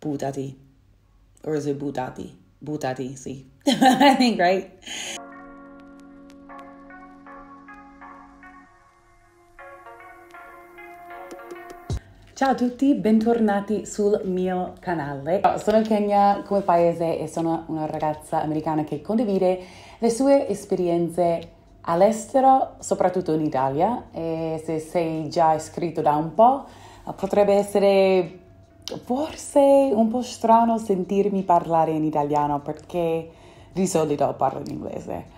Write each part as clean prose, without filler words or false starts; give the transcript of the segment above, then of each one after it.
buttati. Or is it buttati? Buttati, sì. I think, right? Ciao a tutti, bentornati sul mio canale. Sono Kenya come paese e sono una ragazza americana che condivide le sue esperienze all'estero, soprattutto in Italia. E se sei già iscritto da un po', potrebbe essere forse un po' strano sentirmi parlare in italiano perché di solito parlo in inglese.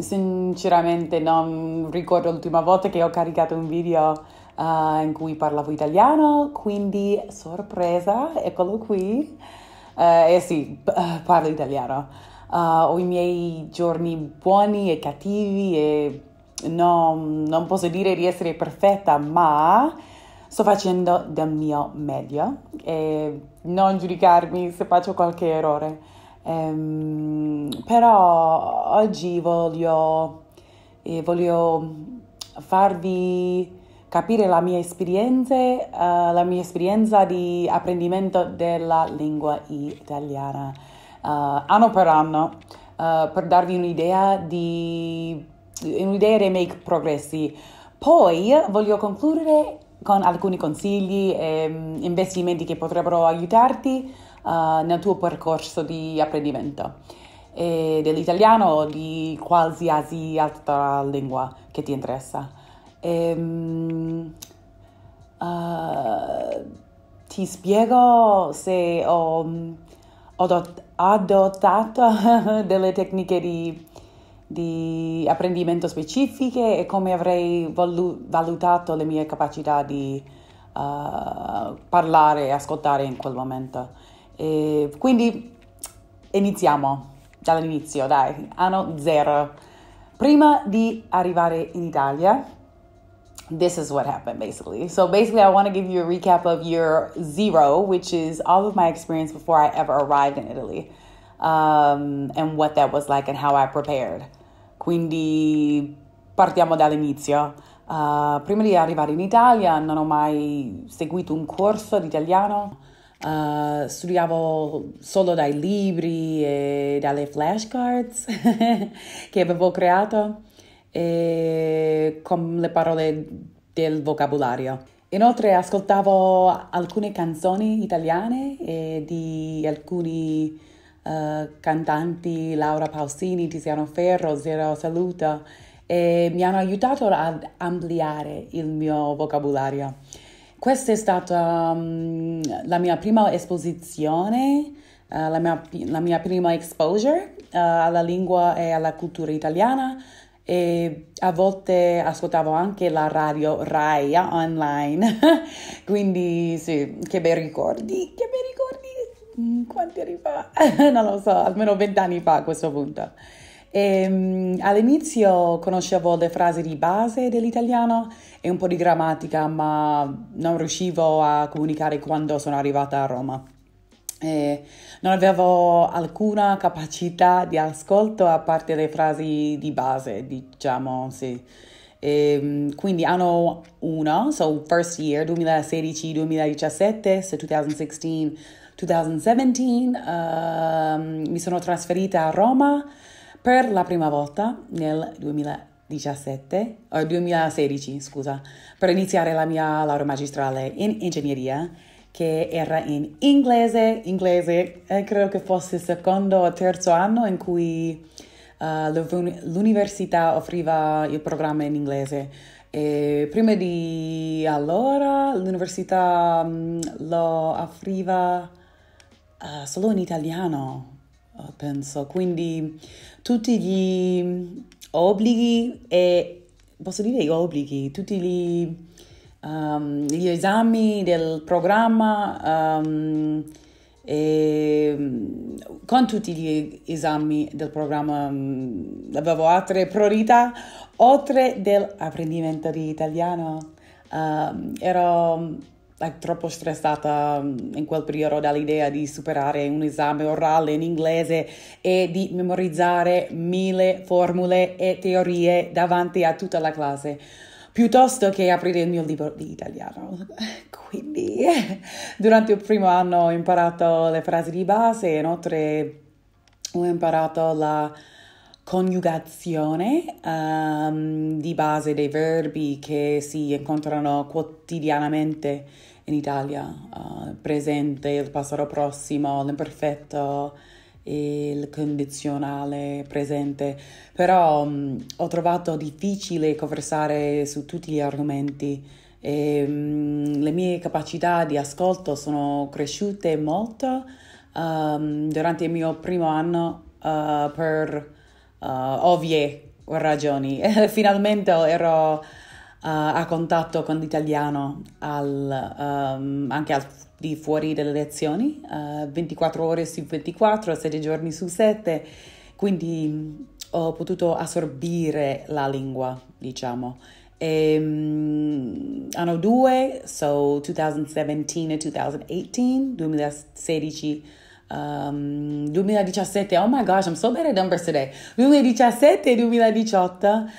Sinceramente non ricordo l'ultima volta che ho caricato un video in cui parlavo italiano, quindi sorpresa, eccolo qui. Sì, parlo italiano. Ho i miei giorni buoni e cattivi e non posso dire di essere perfetta, ma sto facendo del mio meglio e non giudicarmi se faccio qualche errore. Però oggi voglio farvi capire la mia esperienza di apprendimento della lingua italiana anno per anno, per darvi un'idea di miei progressi. Poi voglio concludere con alcuni consigli e investimenti che potrebbero aiutarti nel tuo percorso di apprendimento dell'italiano o di qualsiasi altra lingua che ti interessa. Ti spiego se ho adottato delle tecniche di apprendimento specifiche e come avrei valutato le mie capacità di parlare e ascoltare in quel momento. Quindi iniziamo dall'inizio, dai, anno 0. Prima di arrivare in Italia, this is what happened basically. So basically, I want to give you a recap of year 0, which is all of my experience before I ever arrived in Italy, and what that was like and how I prepared. Quindi partiamo dall'inizio. Prima di arrivare in Italia non ho mai seguito un corso di italiano. Studiavo solo dai libri e dalle flashcards che avevo creato con le parole del vocabolario. Inoltre ascoltavo alcune canzoni italiane di alcuni cantanti, Laura Pausini, Tiziano Ferro, Zero Saluto, e mi hanno aiutato ad ampliare il mio vocabolario. Questa è stata la mia prima esposizione, la mia prima exposure alla lingua e alla cultura italiana, e a volte ascoltavo anche la radio Rai online. Quindi sì, che bei ricordi, quanti anni fa? Non lo so, almeno 20 anni fa a questo punto. All'inizio conoscevo le frasi di base dell'italiano e un po' di grammatica, ma non riuscivo a comunicare quando sono arrivata a Roma. Non avevo alcuna capacità di ascolto a parte le frasi di base, diciamo, sì. Quindi anno 1, so first year, 2016-2017, so 2016-2017, mi sono trasferita a Roma per la prima volta nel 2016, scusa, per iniziare la mia laurea magistrale in ingegneria, che era in inglese, credo che fosse il secondo o terzo anno in cui l'università offriva il programma in inglese. E prima di allora l'università lo offriva solo in italiano, penso, quindi tutti gli obblighi tutti gli esami del programma, con tutti gli esami del programma avevo altre priorità oltre dell'apprendimento di italiano. Ero troppo stressata in quel periodo dall'idea di superare un esame orale in inglese e di memorizzare 1000 formule e teorie davanti a tutta la classe, piuttosto che aprire il mio libro di italiano. quindi durante il primo anno ho imparato le frasi di base, inoltre ho imparato la coniugazione di base dei verbi che si incontrano quotidianamente in Italia, presente, il passato prossimo, l'imperfetto, il condizionale presente, però ho trovato difficile conversare su tutti gli argomenti e le mie capacità di ascolto sono cresciute molto durante il mio primo anno per ovvie ragioni. Finalmente ero a contatto con l'italiano anche al di fuori delle lezioni, 24 ore su 24, 7 giorni su 7, quindi ho potuto assorbire la lingua, diciamo. Anno 2, so 2017 e 2018, 2016, 2017, oh my gosh, I'm so bad at numbers today. 2017 e 2018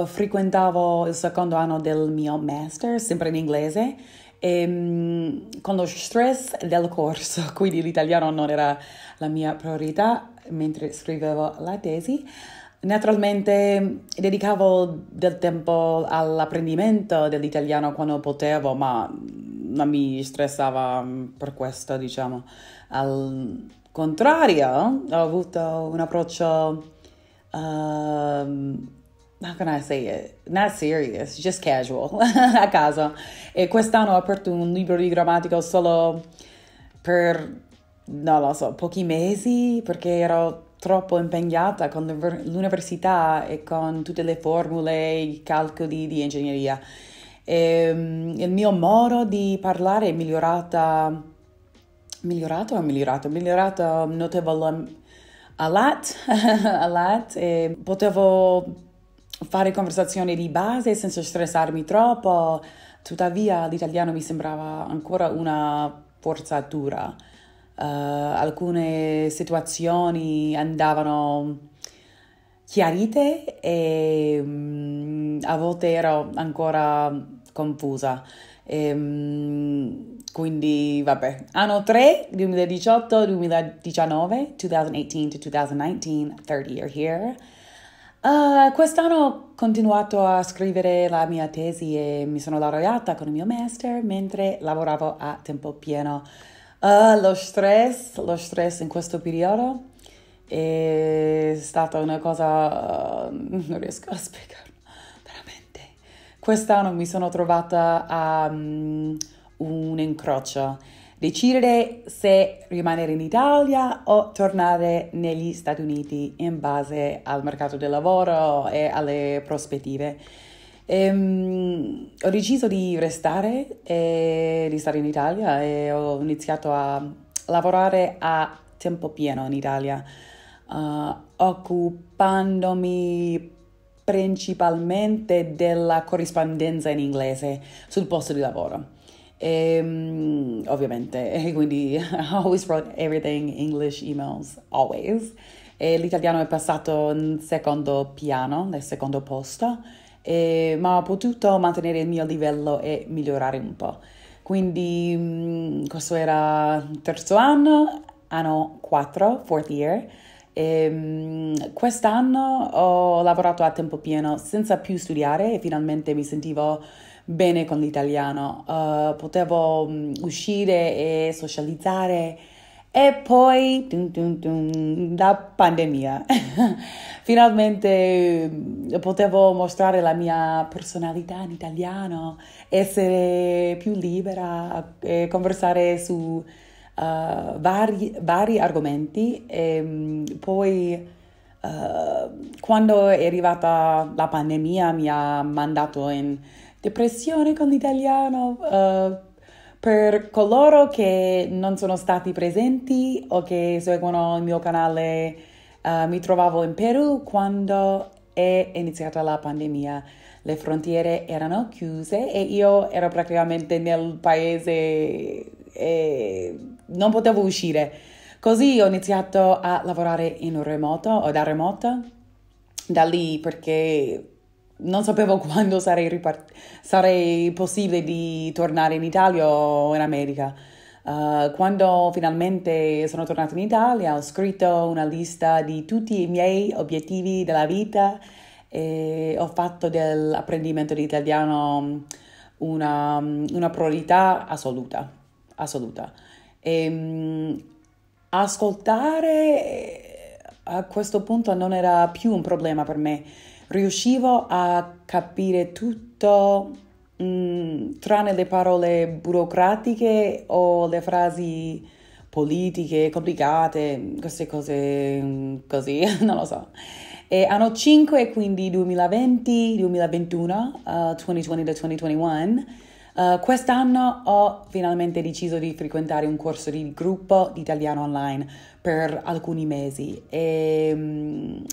frequentavo il secondo anno del mio master, sempre in inglese, con lo stress del corso, quindi l'italiano non era la mia priorità mentre scrivevo la tesi. Naturalmente dedicavo del tempo all'apprendimento dell'italiano quando potevo, ma non mi stressava per questo, diciamo. Al contrario, ho avuto un approccio, how can I say it? Not serious, just casual, a caso. E quest'anno ho aperto un libro di grammatica solo per, non lo so, pochi mesi, perché ero troppo impegnata con l'università e con tutte le formule, i calcoli di ingegneria. Il mio modo di parlare è migliorato notevolmente a lot, e potevo fare conversazioni di base senza stressarmi troppo, tuttavia l'italiano mi sembrava ancora una forzatura. Alcune situazioni andavano chiarite e a volte ero ancora confusa. Quindi vabbè, anno 3, 2018-2019, 2018-2019, third year here. Quest'anno ho continuato a scrivere la mia tesi e mi sono laureata con il mio master mentre lavoravo a tempo pieno. Lo stress in questo periodo è stata una cosa, non riesco a spiegarlo, veramente. Quest'anno mi sono trovata a un incrocio, decidere se rimanere in Italia o tornare negli Stati Uniti in base al mercato del lavoro e alle prospettive. Ho deciso di restare e di stare in Italia e ho iniziato a lavorare a tempo pieno in Italia, occupandomi principalmente della corrispondenza in inglese sul posto di lavoro. Ovviamente, quindi I always wrote everything English emails, always. E l'italiano è passato in secondo piano, nel secondo posto, ma ho potuto mantenere il mio livello e migliorare un po'. Quindi questo era il terzo anno 4, fourth year. Quest'anno ho lavorato a tempo pieno senza più studiare e finalmente mi sentivo bene con l'italiano. Potevo uscire e socializzare e poi la pandemia. Finalmente potevo mostrare la mia personalità in italiano, essere più libera e conversare su vari argomenti. E poi quando è arrivata la pandemia mi ha mandato in depressione con l'italiano. Per coloro che non sono stati presenti o che seguono il mio canale, mi trovavo in Perù quando è iniziata la pandemia. Le frontiere erano chiuse e io ero praticamente nel paese e non potevo uscire. Così ho iniziato a lavorare in remoto o da remoto, da lì perché non sapevo quando sarei possibile di tornare in Italia o in America. Quando finalmente sono tornata in Italia, ho scritto una lista di tutti i miei obiettivi della vita e ho fatto dell'apprendimento di italiano una priorità assoluta, assoluta. Ascoltare a questo punto non era più un problema per me. Riuscivo a capire tutto, tranne le parole burocratiche o le frasi politiche complicate, queste cose così, non lo so. E anno 5, quindi 2020, 2021, 2020-2021. Quest'anno ho finalmente deciso di frequentare un corso di gruppo di italiano online per alcuni mesi e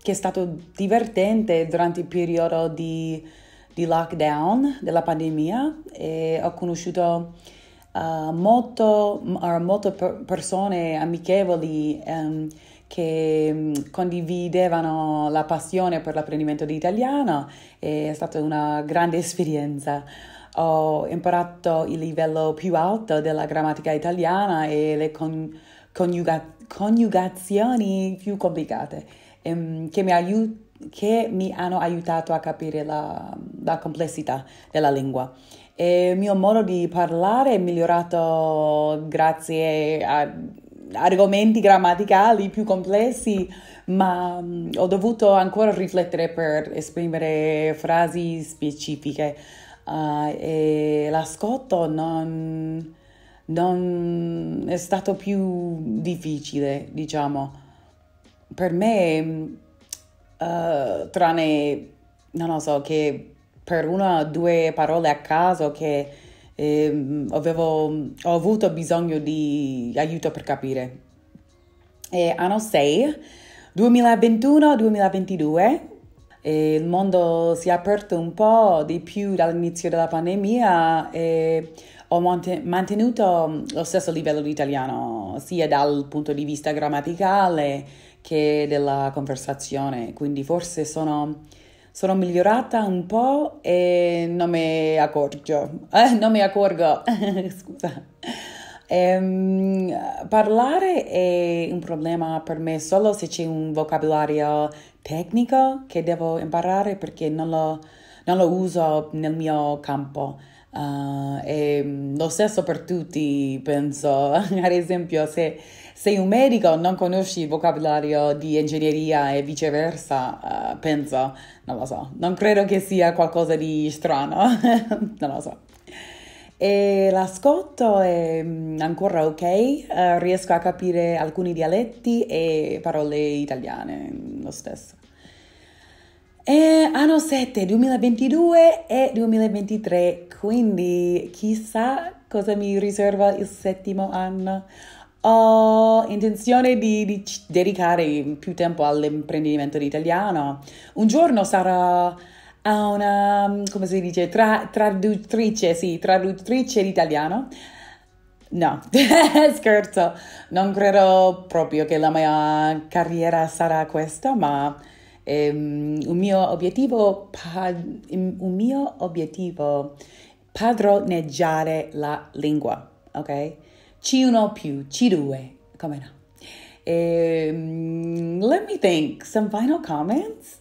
che è stato divertente durante il periodo di lockdown della pandemia e ho conosciuto molte persone amichevoli che condividevano la passione per l'apprendimento di italiano e è stata una grande esperienza. Ho imparato il livello più alto della grammatica italiana e le coniugazioni più complicate che mi hanno aiutato a capire la complessità della lingua. E il mio modo di parlare è migliorato grazie a argomenti grammaticali più complessi, ma ho dovuto ancora riflettere per esprimere frasi specifiche. E l'ascolto non è stato più difficile, diciamo. Per me, tranne, non lo so, che per una o due parole a caso che ho avuto bisogno di aiuto per capire. E anno 6, 2021-2022, il mondo si è aperto un po' di più dall'inizio della pandemia e ho mantenuto lo stesso livello di italiano, sia dal punto di vista grammaticale che della conversazione, quindi forse sono migliorata un po' e non mi accorgo, scusa. Parlare è un problema per me solo se c'è un vocabolario tecnico che devo imparare perché non lo uso nel mio campo. E lo stesso per tutti, penso. Ad esempio, se sei un medico, non conosci il vocabolario di ingegneria e viceversa, penso, non lo so, non credo che sia qualcosa di strano, non lo so. E l'ascolto è ancora ok, riesco a capire alcuni dialetti e parole italiane, lo stesso. E anno 7, 2022 e 2023, quindi chissà cosa mi riserva il settimo anno. Ho intenzione di dedicare più tempo all'apprendimento di italiano. Un giorno sarò come si dice, traduttrice di italiano. No, scherzo, non credo proprio che la mia carriera sarà questa, ma un mio obiettivo padroneggiare la lingua, ok? C1 più, C2, come no? Let me think, some final comments?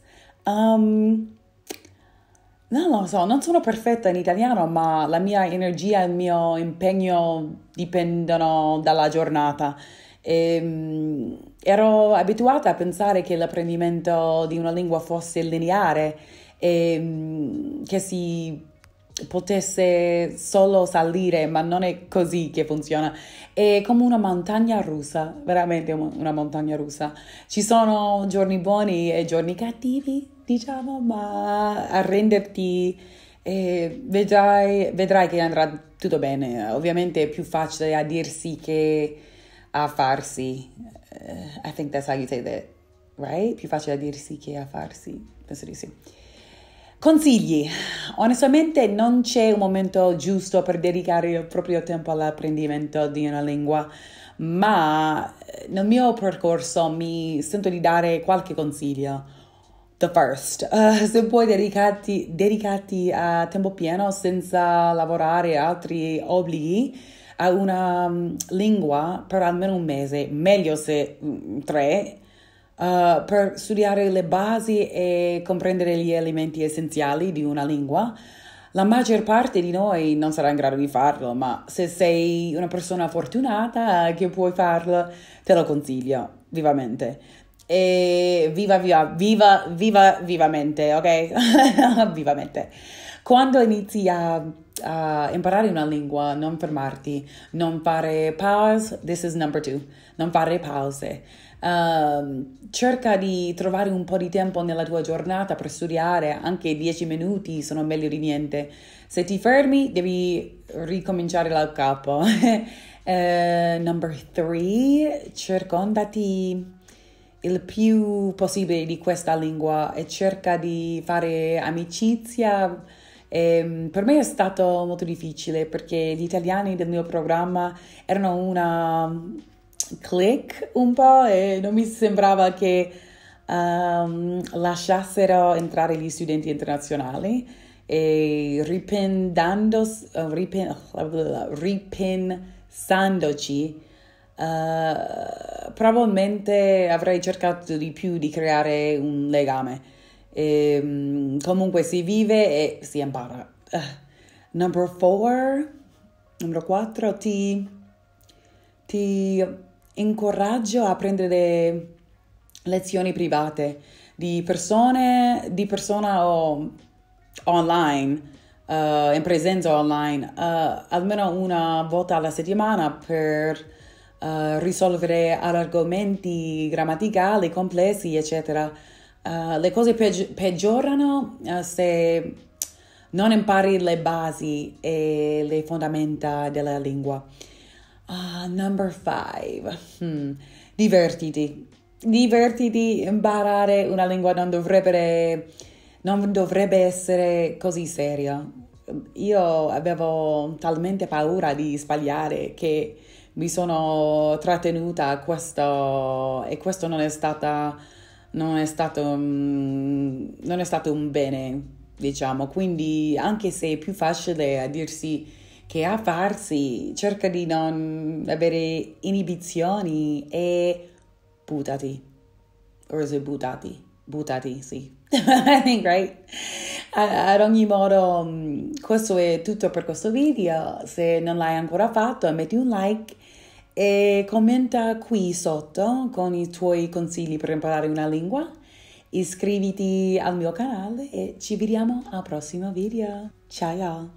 Non lo so, non sono perfetta in italiano, ma la mia energia e il mio impegno dipendono dalla giornata. Ero abituata a pensare che l'apprendimento di una lingua fosse lineare e che si potesse solo salire, ma non è così che funziona. È come una montagna russa, veramente una montagna russa. Ci sono giorni buoni e giorni cattivi, diciamo, ma arrenderti e vedrai che andrà tutto bene. Ovviamente è più facile a dirsi che a farsi. I think that's how you say that, right? Più facile a dirsi che a farsi, penso di sì. Consigli. Onestamente non c'è un momento giusto per dedicare il proprio tempo all'apprendimento di una lingua, ma nel mio percorso mi sento di dare qualche consiglio. The first, se puoi dedicarti a tempo pieno senza lavorare altri obblighi a una lingua per almeno un mese, meglio se 3, per studiare le basi e comprendere gli elementi essenziali di una lingua. La maggior parte di noi non sarà in grado di farlo, ma se sei una persona fortunata che puoi farlo, te lo consiglio vivamente. E vivamente, ok? Vivamente. Quando inizi a imparare una lingua, non fermarti, non fare pause. This is number 2. Non fare pause. Cerca di trovare un po' di tempo nella tua giornata per studiare, anche 10 minuti sono meglio di niente. Se ti fermi, devi ricominciare dal capo. Number 3, circondati il più possibile di questa lingua e cerca di fare amicizia. Per me è stato molto difficile perché gli italiani del mio programma erano una clique un po' e non mi sembrava che lasciassero entrare gli studenti internazionali e ripensandoci. Probabilmente avrei cercato di più di creare un legame. Comunque si vive e si impara. Number 4, ti incoraggio a prendere lezioni private di persona o online. In presenza online, almeno una volta alla settimana per risolvere argomenti grammaticali complessi, eccetera. Le cose peggiorano se non impari le basi e le fondamenta della lingua. Number 5. Divertiti. Imparare una lingua non dovrebbe essere così seria. Io avevo talmente paura di sbagliare che mi sono trattenuta a questo e questo non è stato un bene, diciamo. Quindi anche se è più facile a dirsi che a farsi, cerca di non avere inibizioni e buttati. O is it buttati? Buttati, sì. I think, right? Ad ogni modo, questo è tutto per questo video. Se non l'hai ancora fatto, metti un like e commenta qui sotto con i tuoi consigli per imparare una lingua. Iscriviti al mio canale e ci vediamo al prossimo video. Ciao!